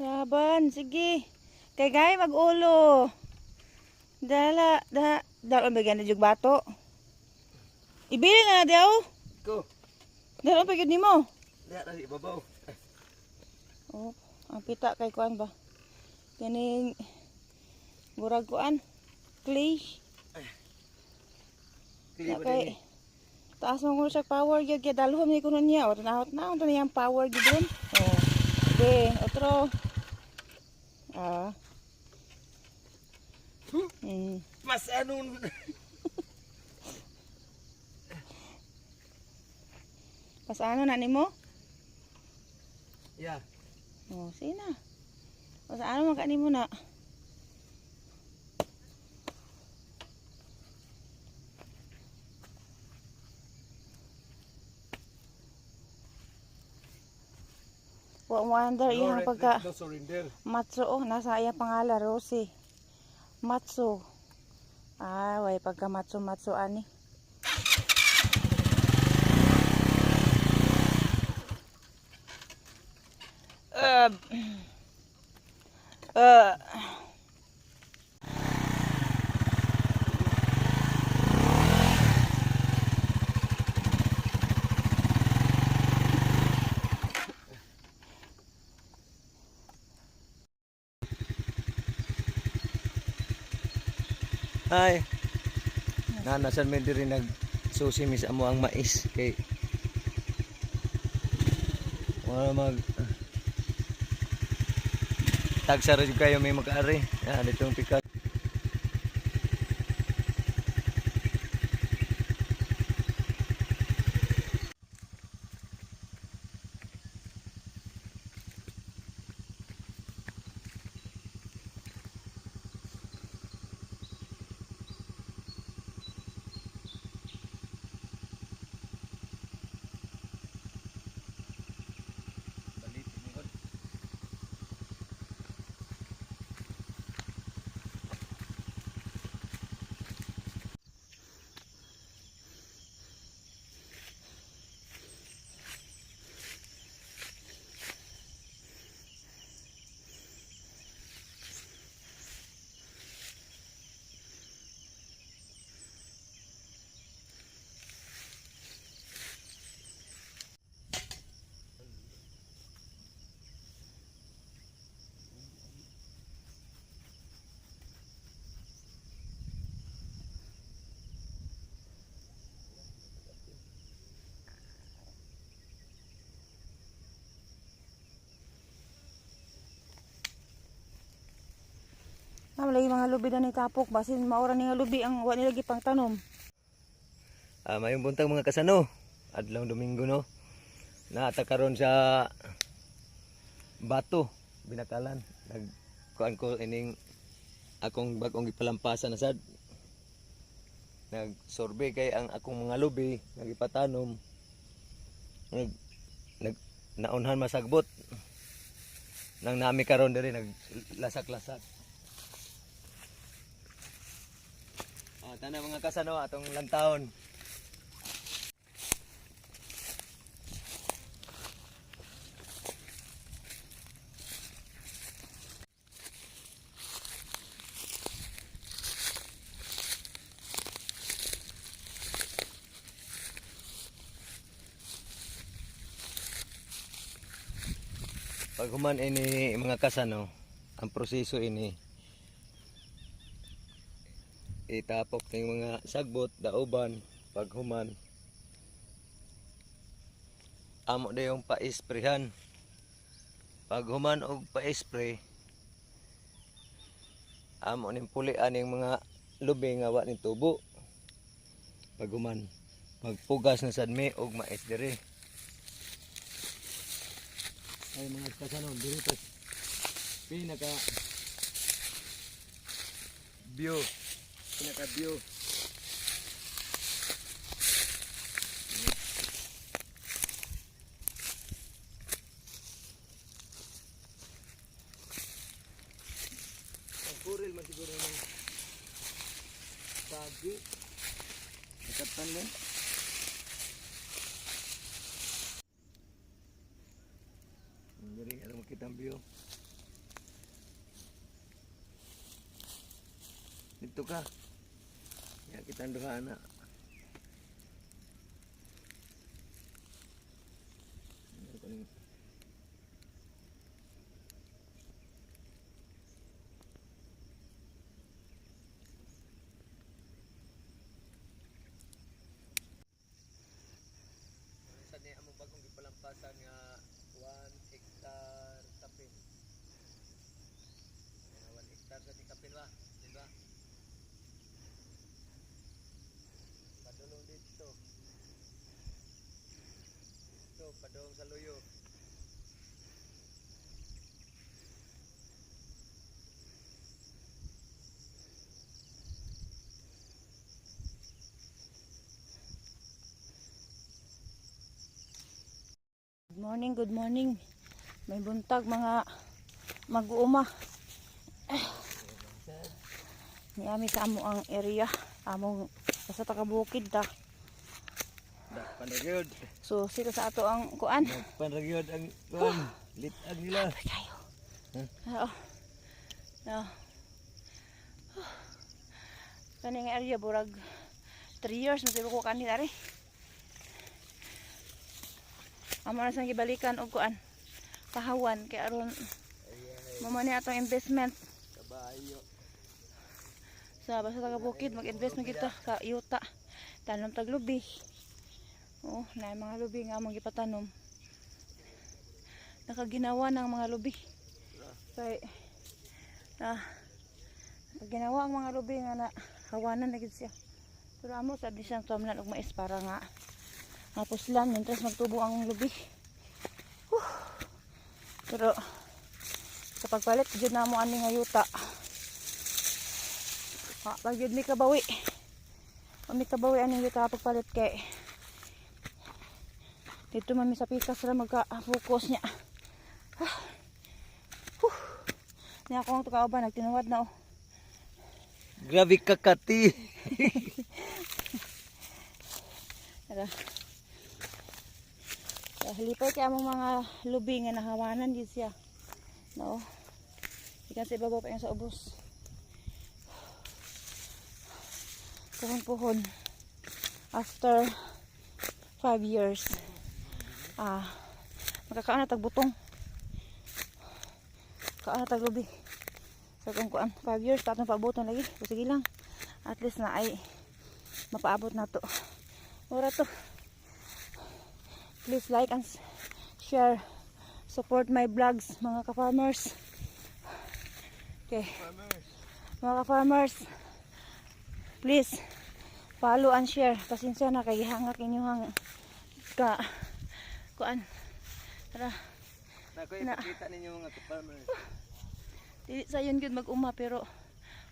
Laban, sige. Kay gay mag-ulo. Dala bigyan na jug bato. Ibili na daw. Ko. Dala pa gyud nimo. Diha ra ibabaw. Oh, ang pita kay kuan ba? Kaning murag kuan. Clay. Kili ba Kay din? taas mo kuno siya power gyud kay dalhom ni kuno niya. O tanawat na unta niyang power gyud dun. Oh. Okay, otro. Ah. Mas anong Pasano na nimo? ya. Oh, sige na. Pasano man kanimo na? Wa wonder iyang pagka No surrender. Matso, oh, nasa iya pangalan Rosie. Matso. Ah, way pagka matso ani. Uh, uh, Ay. Nasan mi diri nag susi mis amo ang mais kay wala mag tagsara jud kayo may mag-ari. Ah, ditong pikas. lagi mga lubi na ni tapok basin maura ni nga lubi ang wa nila gipang tanom. Mayong buntag mga kasano. Adlaw Domingo no. Naata karon sa bato binakalan. Nagkuan ko ining akong bag-ong gipalampasan na sad. Nagsorbe kay ang akong mga lubi nagipatanom. Nag naunhan masagbot. Nang nami karon diri naglasak-lasak. Tana mga kasano atong lantawon. Pag human ini mga kasano, ang proseso ini itapok ng mga sagbot, dauban, pag human amo na yung pa-isprehan. Pag human og pa-spray amo ning pulian ng mga lubi nga wa ni tubo. Pag human magpugas na sad mi og mais diri. Ay mga kasano dito pinaka view puril man siguro ng sabi nakatan mo diri ano makita ang view Dito ka. Ya kita duha na. Sa ni among bagong gipalampasan nga 1 hectare kapin. 1 hectare sa kapin ba? Di ba? Padulong dito. Dito, padulong sa luyo. Good morning. May buntag mga mag-uuma. Niyami sa amo ang area. Among sa takabukid ta. Panragyod. So sila sa ato ang kuan. Panragyod ang kuan. Litag nila. Kayo. Oo. No. Kaning area burag 3 years na ko kanila rin. Amo na sang gibalikan og kuan pahawan kay aron mamo ni atong investment Kabayo. sa basta taga bukid mag-invest na kita ka yuta tanom tag lubi. Oh, na mga lubi nga among gipatanom. Nakaginawa ng mga lubi. Kay ginawa ang mga lubi nga na hawanan na gid siya. Pero amo sa di siyang tuamlan og mais para nga puslan, mintas magtubo ang lubi. Pero sa pagpalit, dyan na mo ani nga yuta. Pag yun may kabawi. Pag may kabawi ani yuta pagpalit kay dito mami sa pikas ra magka-focus niya. Niya akong tukauban, nagtinuwad na oh. Grabe kakati. Tara. Halipay kaya among mga lubi nga nahawanan din siya. No. Ikan sa ibabaw pa yung sa ubos. Puhon-puhon. After 5 years. Magkakaan na tagbutong. Kaan na taglubi. So kung kuan 5 years tatong paaboton lagi. So, sige lang. At least na ay mapaabot na to. Ora to. Please like and share. Support my vlogs, mga ka-farmers. Okay. Mga ka-farmers, please follow and share. Pasensya na kay hangak inyong kuan. Tara. Na kita ninyo mga ka-farmers. Dili sa yun gyud mag-uma pero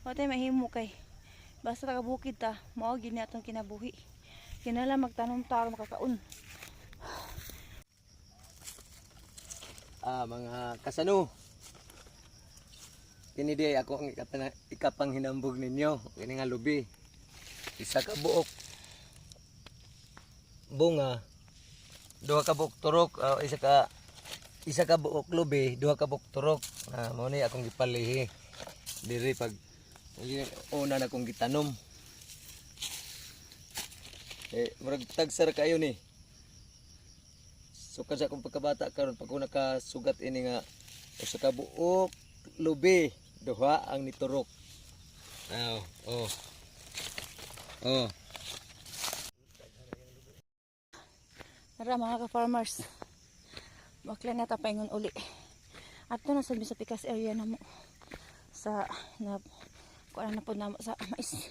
wa tay mahimo kay basta taga bukid ta, mao gini atong kinabuhi. Kinala magtanom ta makakaon. Mga kasano, kini di ako ang ikapang hinambog ninyo. Kini nga lubi, isa ka buok bunga, duha ka buok turok, isa ka buok lubi, duha ka buok turok. Mao ni akong gipalihi diri pag una na akong gitanom. Murag tagsar kayo ni. So kasi akong pagkabata karon pag ko nakasugat ini nga usa ka buok lubi, duha ang niturok. Tara mga ka-farmers. Bakla na ta paingon uli. Ato na sa pikas area na mo. Sa kuan na po na sa mais.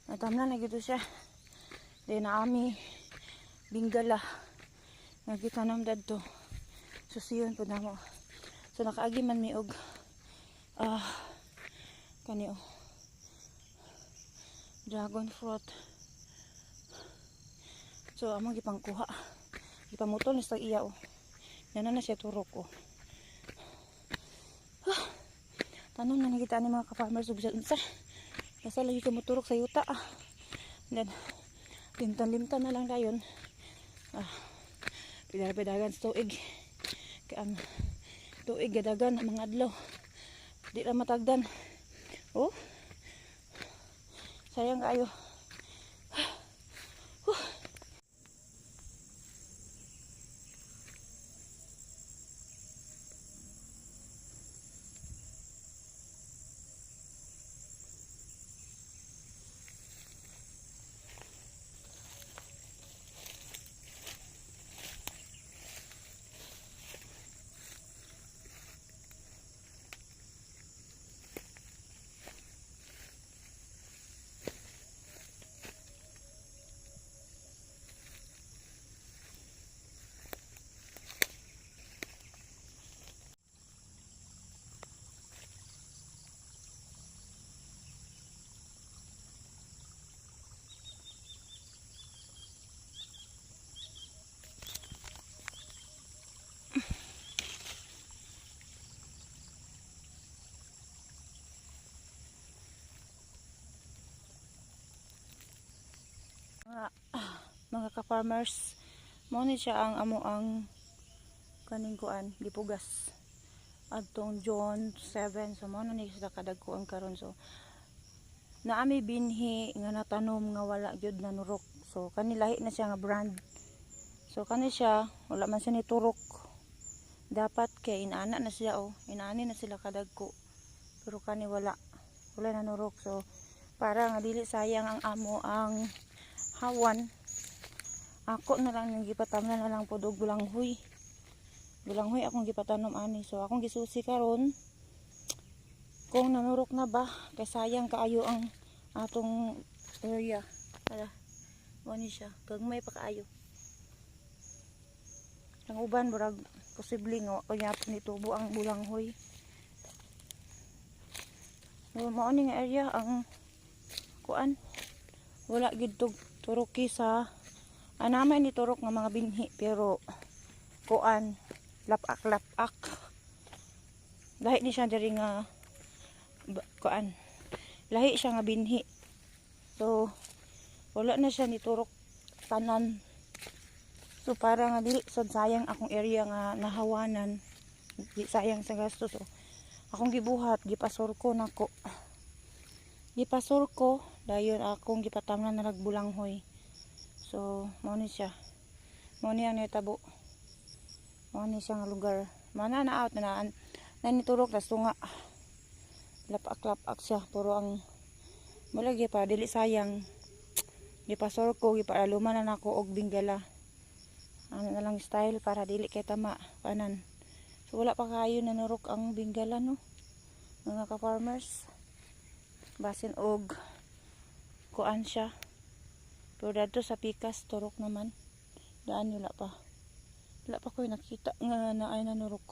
Natamna na gito siya. Di na ami binggala. Nagitanom dadto. Susiyon po na mo. So nakaagi man mi og kani dragon fruit. So among gipangkuha. Gipamutol ni sa iya Yan na siya turok Tanom na nakita ni mga ka-farmers ug sa basta lagi ka moturok sa yuta. Then limtan-limtan na lang dayon. Pidara-pidagan sa tuig. Kaya ang tuig gadagan ang mga adlaw. Di ra matagdan. Sayang kayo. Mga ka-farmers, mo ni siya ang amo ang kaning kuan gipugas adtong June 7. So mo na ni siya kadagkuan karon. So naami binhi nga natanom nga wala gyud nanurok. So kani lahi na siya nga brand. So kani siya wala man siya ni turok. Dapat kay inaana na siya inaani na sila kadagko. Pero kani wala nanurok. So para nga dili sayang ang amo ang hawan. Ako na lang nang gipatamnan na lang pod og bulanghoy. Bulanghoy akong gipatanom ani. So akong gisusi karon kung nanurok na ba kay sayang kaayo ang atong area. Ala, mo ni siya kag may pa kaayo. Ang uban murag posible nga kanya nitubo ang bulanghoy. So mao ni nga area ang kuan wala gid turoki sa anamay ni turok nga mga binhi pero kuan lapak lahi ni siya diri nga kuan lahi siya nga binhi. So wala na siya ni turok tanan. So para nga dili sad sayang akong area nga nahawanan, di sayang sa gastos. So akong gibuhat gipasurko nako. Gipasurko dayon akong gipatamnan na nagbulanghoy. So mao ni siya. Mao ni ang natabo. Mao ni siya nga lugar. Mana na out na naniturok na tunga. Lapak-lapak siya puro ang malagi pa dili sayang. Gipasurko gipaaluman na nako og binggala. Ano na lang style para dili kay tama panan. So wala pa kayo nanurok ang binggala no. Mga ka-farmers. Basin og kuan siya. Pero dito sa pikas turok naman. Daan wala pa. Wala pa ko nakita nga na ay nanurok.